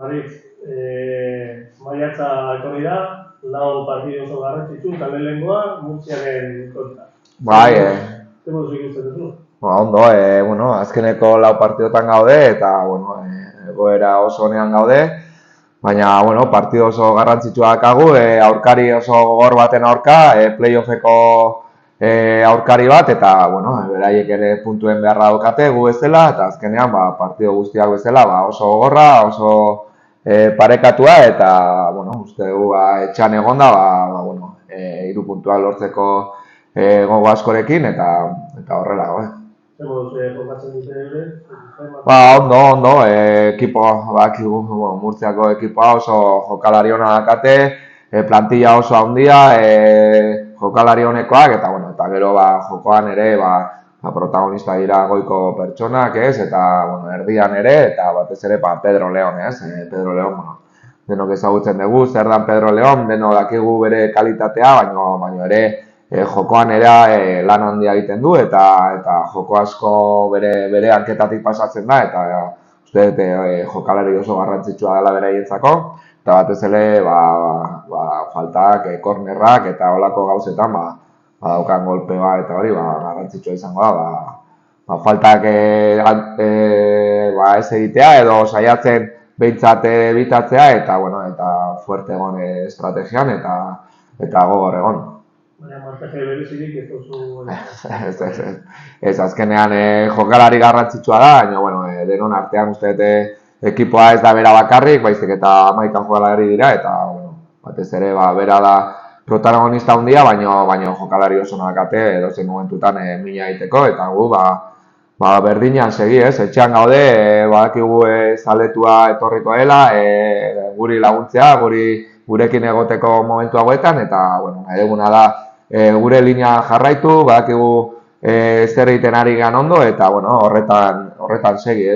Haritz, maiatza etorri da, lau partidu oso garrantzitsu, eta lehenengoa Murtziaren kontra. Bai, Zer modu ikusten duzu? ondo, bueno, azkeneko lau partidotan gaude, eta, bueno, egoera oso honean gaude, baina, bueno, partido oso garrantzitsua dakagu, aurkari oso gogor baten aurka, playoffeko aurkari bat, eta, bueno, beraiek ere puntuen beharra daukate gu bezala, eta azkenean, partido guztiak bezala, oso gogorra, oso parekatua, eta, bueno, uste dugu, etxan egonda, bueno, 3 puntuak lortzeko gogo askorekin, eta horrela, Zer modu jokatzen dute ere? Ondo, ekipoa, Murtziako ekipoa oso jokalari ona dakate, plantilla oso handia, jokalari honekoak, eta, bueno, eta gero, jokoan ere, protagonista dira goiko pertsonak, eta, bueno, erdian ere, eta batez ere, Pedro León, Pedro León, bueno, denok ezagutzen dugu, zer dan Pedro León, denok dakigu bere kalitatea, baino ere, jokoan ere lan handia egiten du, eta joko asko bere hanketatik pasatzen da, eta uste dut jokalari oso garrantzitsua dela beraientzako, eta batez ere faltak, kornerrak eta olako gauzetan daukan golpea eta hori garrantzitsua izango da. Faltak ez egitea edo saiatzen behintzat bitatzea, eta fuerte egon estrategian eta gogor egon. Baina markaje berezirik ez duzu... Ez, azkenean jokalari garrantzitsua da, baina, bueno, denon artean uste ekipoa ez da bera bakarrik, baizik eta 11 jokalari dira, eta, bueno, batez ere, bera da protagonista handia, baina jokalari oso nakate edozein momentutan mina egiteko, eta gu, berdinean segi, etxean gaude, badakigu zaletua etorriko dela, guri laguntzea, gurekin egoteko momentu hauetan, eta, bueno, nahi duguna da, gure linea jarraitu, badakigu zer egiten ari gan ondo, eta bueno, horretan segi,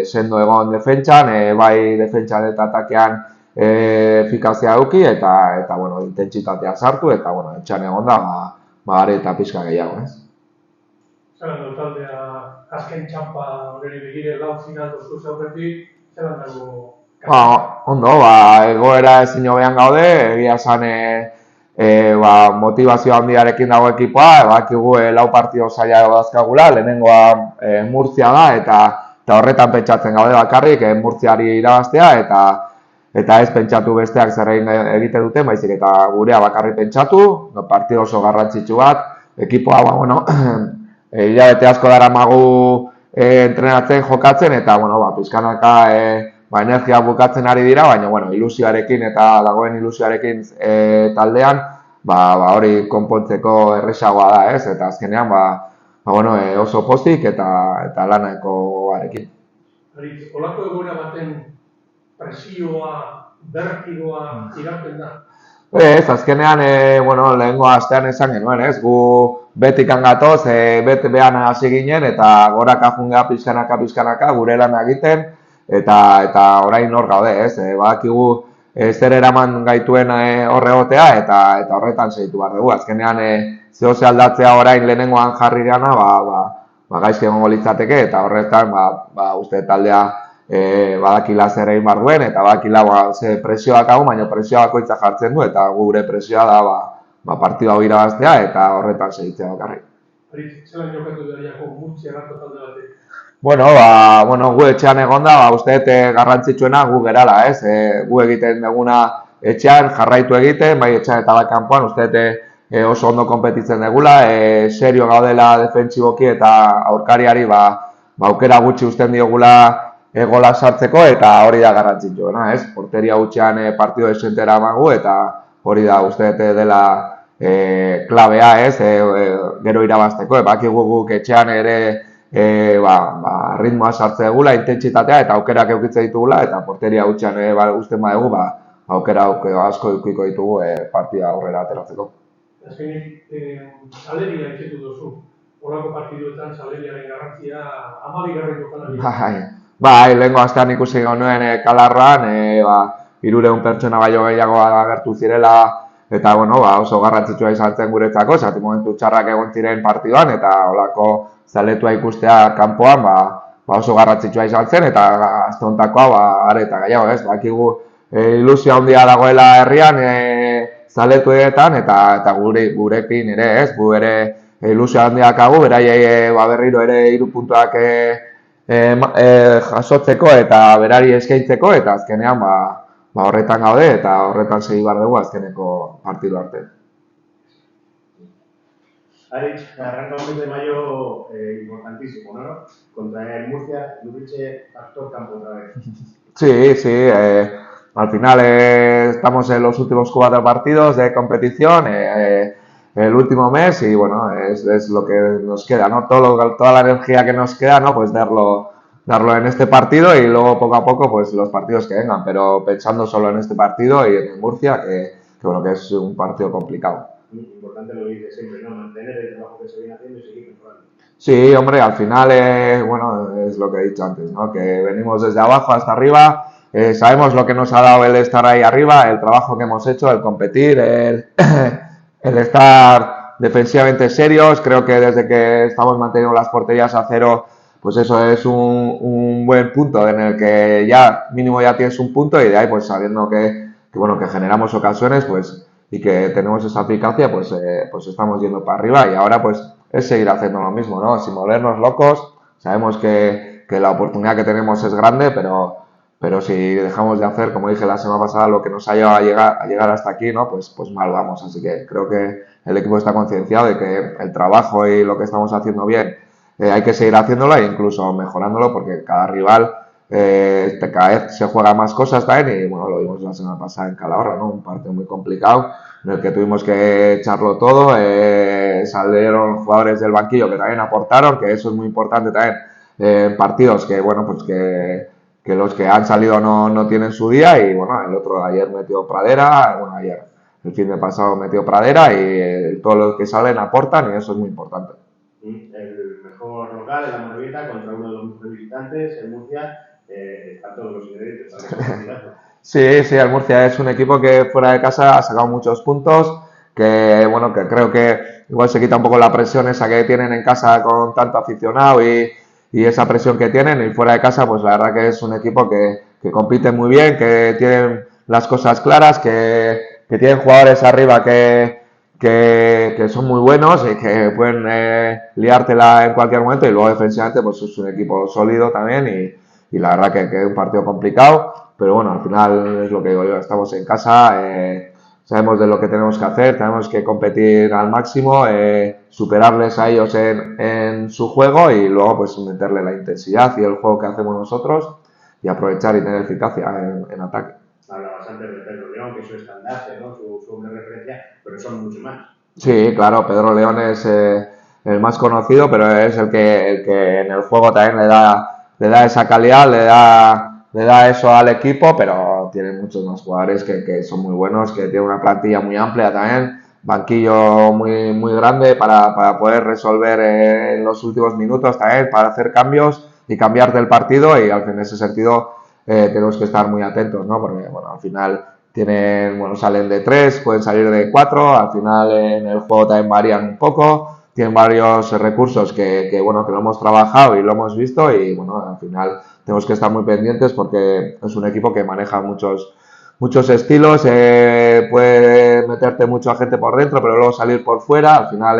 sendo egon defentsan, bai defentsan eta atakean efikazia eduki, eta bueno, intentsitatea sartu, eta bueno, etxan egon da, are eta pixka gehiago, Zeran du taldea azken txampa horreri begire lau final doztu zaurretik, zeran dago... Ondo, egoera ezin hobean gaude, egia esan motivazio handiarekin dago ekipoa, bakigu lau partido zaila dazkagula, lehenengoa Murtzia da, eta horretan pentsatzen gaude bakarrik, Murtziari irabaztea, eta ez pentsatu besteak zer egite duten, baizik eta gurea bakarrik pentsatu, partido oso garrantzitsu bat, ekipoa, bueno, hilabete asko dara magu entrenatzen, jokatzen, eta, bueno, pizkanaka energia bukatzen ari dira, baina, bueno, ilusioarekin eta dagoen ilusioarekin taldean, hori konpontzeko erresagoa da, eta azkenean, bueno, oso pozik eta lanako gogoarekin. Haritz, olako egoera baten presioa, bertigoa irauten da? Ez, azkenean, bueno, lehengo astean esan genuen, gu betikan gatoz, bete behan hasi ginen, eta goraka jungea pizkanaka, gure lan egiten, eta orain hor gaude, badakigu zer eraman gaituen horre egotea, eta horretan segitu behar dugu. Azkenean, zehose aldatzea orain lehenengoan jarri gana, gaizki egongo litzateke, eta horretan, uste taldea badakila zer egin behar duen, eta badakila ze presioak hau, baina presioa bakoitza jartzen du, eta gure presioa da partida hau irabaztea, eta horretan segitzea bakarrik. Haritz, zelan jokatu daiako Murtzia garko talde batek? Bueno, gu etxean egonda, uste garrantzitsuena gu gerala, gu egiten duguna etxean, jarraitu egiten, bai etxean eta bai kanpoan, uste oso ondo konpetitzen dugula, serio gaudela defentsiboki eta aurkariari aukera gutxi usten diogula gola sartzeko, eta hori da garrantzitsuena, porteria gutxean partido desentera magu, eta hori da uste dela klabea, gero irabazteko, bakigu guk etxean ere ritmoa sartze dugula, intentsitatea eta aukerak eukitze ditugula, eta porteria hutxean usten badugu, aukera asko eukiko ditugu partida aurrera ateratzeko. Azkenik, saleria etxetu duzu. Horako partiduetan saleriaren garrantzia 12. jokalari. Lehenko astean ikusi genuen Kalarroan, 300 pertsona baino gehiago agertu zirela, eta oso garrantzitsua izan zen guretzako, zati momentu txarrak egon ziren partiduan, eta holako zaletua ikustea kanpoan, oso garrantzitsua izan zen, eta azte honetakoa are eta gehiago, ez? Bakigu ilusio handia dagoela herrian, zaletuetan eta gurekin ere, ez? Gu ere ilusio handiak hagu, beraiei berriro ere 3 puntuak jasotzeko eta berari eskaintzeko, eta azkenean horretan gaude eta horretan segi behar dugu azkeneko partidu arte. Aritz, arranca un mes de mayo importantísimo, ¿no? Contra el Murcia, Lubriche, factor campo otra vez. Sí, al final estamos en los últimos 4 partidos de competición, el último mes, y bueno, es lo que nos queda, ¿no? Toda la energía que nos queda, ¿no? Pues darlo en este partido y luego poco a poco pues los partidos que vengan, pero pensando solo en este partido y en Murcia, que bueno, que es un partido complicado. Importante lo que dice siempre, ¿no? Mantener el trabajo que se viene haciendo y seguir mejorando. Sí, hombre, al final, bueno, es lo que he dicho antes, ¿no? Que venimos desde abajo hasta arriba, sabemos lo que nos ha dado el estar ahí arriba, el trabajo que hemos hecho, el competir, el estar defensivamente serios. Creo que desde que estamos manteniendo las porterías a 0, pues eso es un buen punto en el que ya mínimo ya tienes un punto, y de ahí pues sabiendo que bueno, que generamos ocasiones, pues, y que tenemos esa eficacia, pues estamos yendo para arriba, y ahora pues es seguir haciendo lo mismo, ¿no? Sin volvernos locos. Sabemos que la oportunidad que tenemos es grande, pero si dejamos de hacer, como dije la semana pasada, lo que nos ha llevado a llegar hasta aquí, ¿no? Pues mal vamos. Así que creo que el equipo está concienciado de que el trabajo y lo que estamos haciendo bien hay que seguir haciéndolo e incluso mejorándolo, porque cada rival cada vez se juega más cosas también, y bueno, lo vimos la semana pasada en Calahorra, ¿no? Un partido muy complicado en el que tuvimos que echarlo todo, salieron jugadores del banquillo que también aportaron, que eso es muy importante también en partidos que, bueno, pues que los que han salido no tienen su día, y bueno, el otro de ayer metió Pradera, bueno, ayer, el fin de pasado metió Pradera, y todos los que salen aportan, y eso es muy importante. El mejor local, el Amorebieta, contra uno de los mejores visitantes, el Murcia, están todos los ingredientes para ese candidato. Sí, el Murcia es un equipo que fuera de casa ha sacado muchos puntos, que bueno, que creo que igual se quita un poco la presión esa que tienen en casa con tanto aficionado y esa presión que tienen, y fuera de casa pues la verdad que es un equipo que compite muy bien, que tienen las cosas claras, que tienen jugadores arriba que son muy buenos y que pueden liártela en cualquier momento, y luego defensivamente pues es un equipo sólido también, y la verdad que es un partido complicado, pero bueno, al final es lo que digo yo, estamos en casa, sabemos de lo que tenemos que hacer, tenemos que competir al máximo, superarles a ellos en su juego, y luego pues meterle la intensidad y el juego que hacemos nosotros y aprovechar y tener eficacia en ataque. Hablabas antes de Pedro León, que es su estandarte, ¿no? Su hombre de referencia, pero son mucho más. Sí, claro, Pedro León es el más conocido, pero es el que en el juego también le da esa calidad, le da eso al equipo, pero tiene muchos más jugadores que son muy buenos, que tiene una plantilla muy amplia también, banquillo muy grande para poder resolver en los últimos minutos también, para hacer cambios y cambiarte el partido, y en ese sentido tenemos que estar muy atentos, ¿no? Porque bueno, al final salen de 3, pueden salir de 4, al final en el juego también varían un poco, tienen varios recursos que lo hemos trabajado y lo hemos visto, y bueno, al final tenemos que estar muy pendientes porque es un equipo que maneja muchos estilos, puede meterte mucha gente por dentro, pero luego salir por fuera. Al final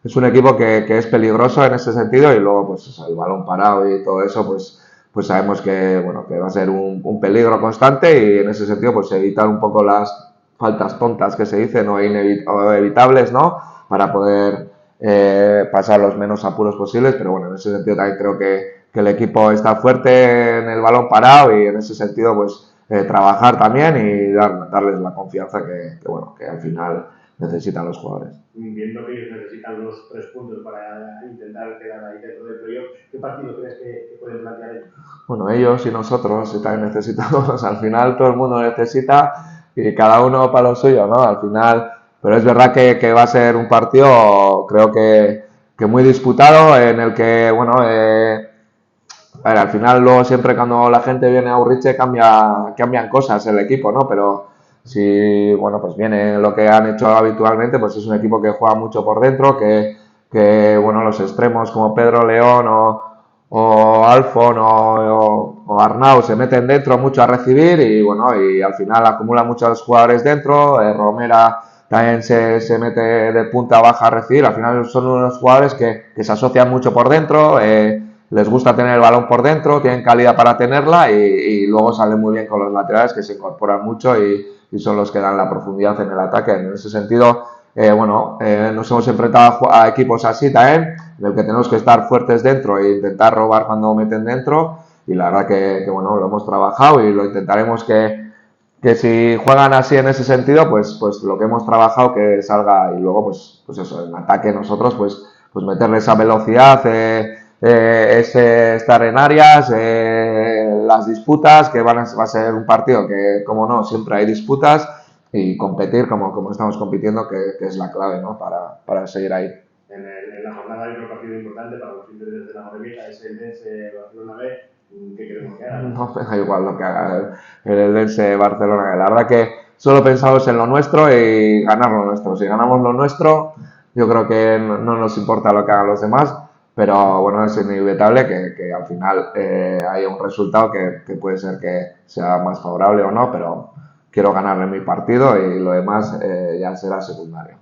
es un equipo que es peligroso en ese sentido, y luego pues el balón parado y todo eso, pues sabemos que va a ser un peligro constante, y en ese sentido pues evitar un poco las faltas tontas que se dicen o evitables, ¿no? Para poder pasar los menos apuros posibles, pero bueno, en ese sentido también creo que el equipo está fuerte en el balón parado, y en ese sentido pues trabajar también y darles la confianza que al final necesitan los jugadores. Viendo que ellos necesitan los 3 puntos para intentar quedar ahí dentro del playoff, ¿qué partido crees que pueden plantear ellos? Bueno, ellos y nosotros también necesitamos, al final todo el mundo necesita, y cada uno para lo suyo, ¿no? Al final, pero es verdad que va a ser un partido, creo que muy disputado, en el que, al final luego siempre cuando la gente viene a Urriche cambian cosas el equipo, ¿no? Pero si, pues viene lo que han hecho habitualmente, pues es un equipo que juega mucho por dentro, que los extremos como Pedro León o Alfon o Arnau se meten dentro mucho a recibir y bueno, y al final acumulan muchos jugadores dentro, Romera también se mete de punta baja a recibir, al final son unos jugadores que se asocian mucho por dentro, les gusta tener el balón por dentro, tienen calidad para tenerla y luego salen muy bien con los laterales que se incorporan mucho y son los que dan la profundidad en el ataque. En ese sentido, nos hemos enfrentado a equipos así también, en el que tenemos que estar fuertes dentro e intentar robar cuando meten dentro y la verdad que bueno, lo hemos trabajado y lo intentaremos que si juegan así en ese sentido, pues lo que hemos trabajado que salga y luego pues eso, en ataque nosotros pues meterle esa velocidad, ese estar en áreas, las disputas, que va a ser un partido que como no, siempre hay disputas y competir como estamos compitiendo, que es la clave, ¿no? Para seguir ahí. En la jornada hay otro partido importante para los intereses de la Morevieta, es el Dense Barcelona B. ¿Qué queremos que haga? No me da igual lo que haga el Dense Barcelona. La verdad que solo pensamos en lo nuestro y ganar lo nuestro. Si ganamos lo nuestro, yo creo que no nos importa lo que hagan los demás, pero bueno, es inevitable que al final haya un resultado que puede ser que sea más favorable o no, pero quiero ganarle mi partido y lo demás ya será secundario.